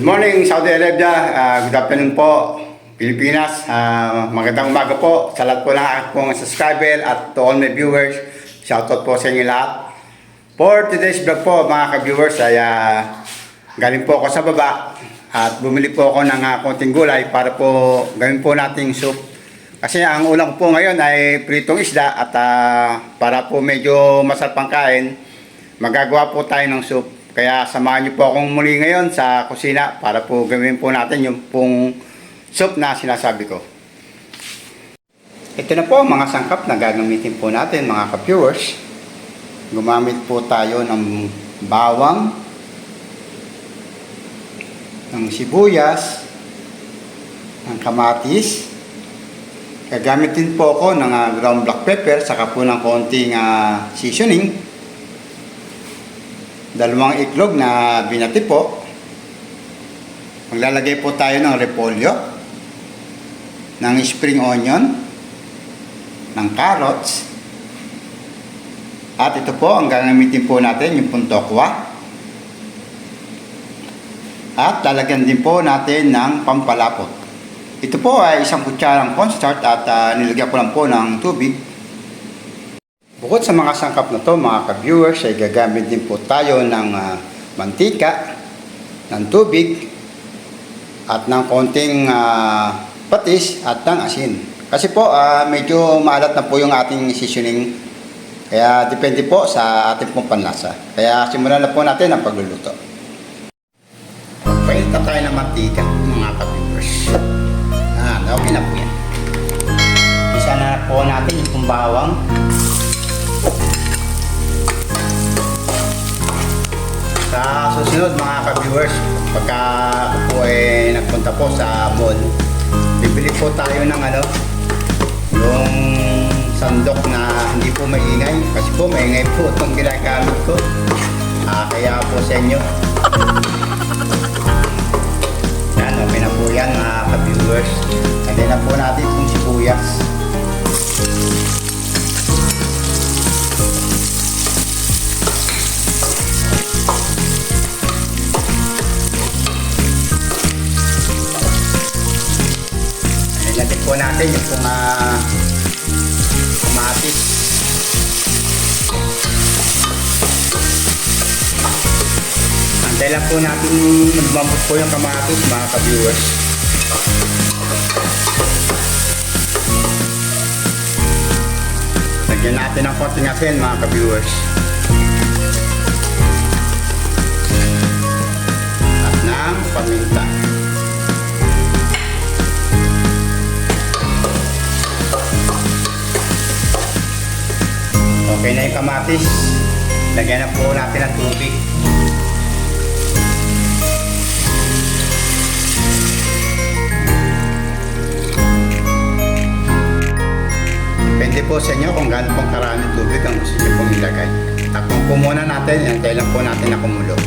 morning, Saudi Arabia. Good afternoon po, Pilipinas. Magandang umaga po sa lahat po ng aking subscriber at to all my viewers. Shoutout po sa inyo lahat. For today's vlog po, mga ka-viewers, ay galing po ako sa baba at bumili po ako ng konting gulay para po gawin po nating soup. Kasi ang ulam po ngayon ay pritong isda at para po medyo masarap ang kain, magagawa po tayo ng soup. Kaya samahan niyo po akong muli ngayon sa kusina para po gawin po natin yung pong soup na sinasabi ko. Ito na po ang mga sangkap na gagamitin po natin, mga ka-viewers. Gumamit po tayo ng bawang, ng sibuyas, ng kamatis. Gagamit din po ako ng ground black pepper, saka po ng konting seasoning. 2 itlog na binati po. Maglalagay po tayo ng repolyo, ng spring onion, ng carrots, at ito po ang gagamitin po natin, yung puntokwa. At lalagyan din po natin ng pampalapot. Ito po ay 1 kutsarang cornstarch at nilagyan ko lang po ng tubig. Bukod sa mga sangkap na to, mga ka-viewers, ay gagamit din po tayo ng mantika, ng tubig, at ng konting patis at ng asin. Kasi po medyo maalat na po yung ating seasoning, kaya depende po sa ating pong panlasa. Kaya simulan na po natin ang pagluluto. Magpainit na tayo ng mantika, mga ka-viewers. Okay na po yan. Isa na po natin yung bawang. Sa susunod, mga ka-viewers, pagka po nagpunta po sa mall, bibili po tayo ng yung sandok na hindi po maingay. Kasi po maingay po itong ginagamit ko. Kaya po sa inyo. Yan, okay na po yan, mga ka-viewers. Lagyan na po natin itong sibuyas. Lagyan po natin yung kamatis. Antay lang po natin magbambot po yung kamatis, mga ka-viewers. Lagyan natin ng konting asin, mga ka-viewers. At ng paminta. Okay na yung kamatis. Lagyan na po natin ng tubig. Depende po sa inyo kung gaano pong karaming tubig ang gusto nyo pong ilagay. Takpong po muna natin. Antay lang po natin na kumulo.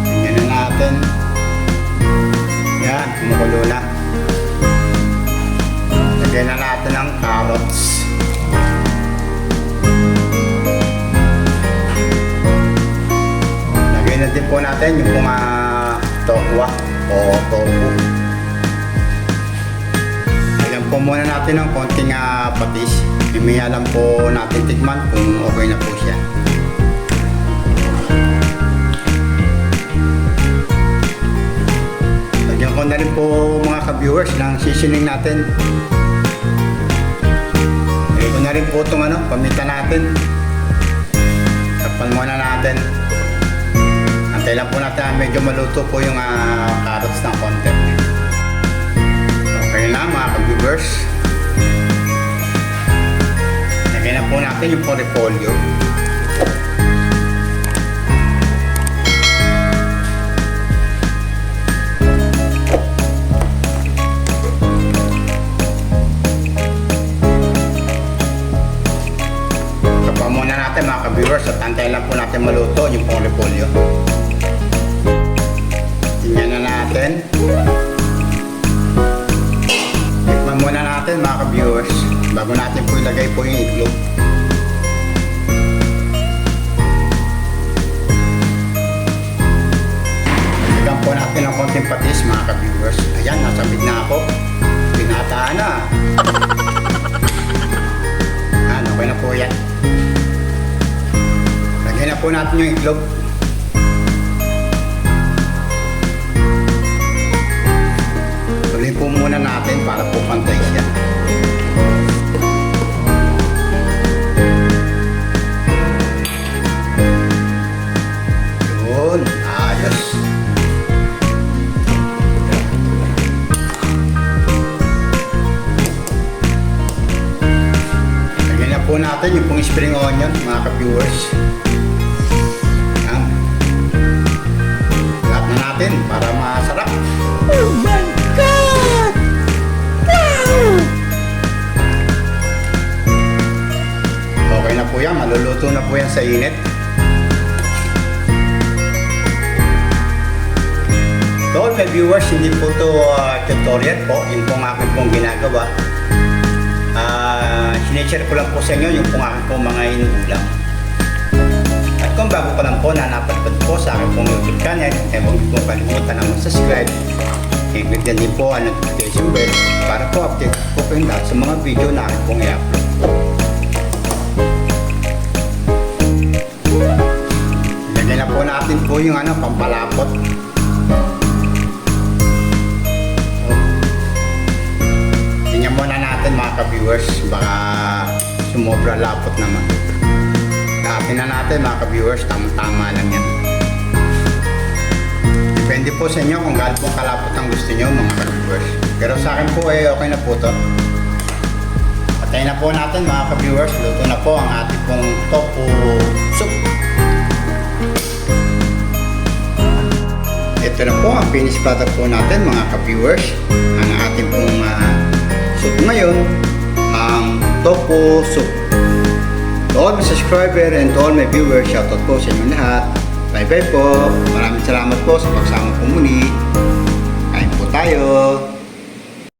Tingnan na natin. Yan, kumukulo na. Lagyan na natin ng carrots. Lagyan na din po natin yung mga tokwa o tofu. Lagyan po muna natin ng konting patis. Himaya lang po natin tikman kung okay na po siya. Lagyan ko na rin po, mga ka-viewers, ng seasoning natin. Lagyan ko na rin po itong paminta natin. Takpan muna natin. Antay lang po natin medyo maluto po yung carrots ng konti. Okay na, mga ka-viewers. Lagyan na po natin yung repolyo. Kapag muna natin, mga ka-viewers, at antay lang po natin maluto yung repolyo. Tingnan na natin. Tikman muna natin, mga ka-viewers, bago natin po ilagay po yung itlog. natin ng konting patis mga ka-viewers. Ayan, nasamig na ako. Pinataan na. Ano, okay na po yan. Lagyan na po natin yung itlog. Tuloy po muna natin para po pantay siya. Yun, ayos. Lagyan na po natin yung pong spring onion mga ka-viewers. Yan. Lahat na natin para masarap. Oh my God! Wow! Okay na po yan, maluluto na po yan sa init. To all my viewers, hindi po to tutorial po, yun pong aking pong ginagawa. Sinishare ko lang po sa inyo yung pong aking pong mga inuulam. At kung bago pa lang po na napalipad po sa aking pong YouTube channel, huwag niyo pong kalimutan na mag-subscribe. I-click na din po ang notification bell para po update po kayong lahat sa mga video na aking pong i-upload. Lagyan na po natin po yung pampalapot. Tingnan muna natin mga ka-viewers, baka sumobra lapot naman. Lahatin na natin mga ka-viewers, tama-tama lang yan. Depende po sa inyo kung gaano pong kalapot ang gusto nyo mga ka-viewers. Pero sa akin po okay na po to. Patayin na po natin mga ka-viewers, luto na po ang ating pong tofu soup. Ito na po ang finished product po natin mga ka-viewers. Ang ating pong soup ngayon, ang tofu soup. To all my subscriber and to all my viewers, shoutout po sa inyo lahat. Bye bye po. Maraming salamat po sa pagsama po muli. Kain po tayo.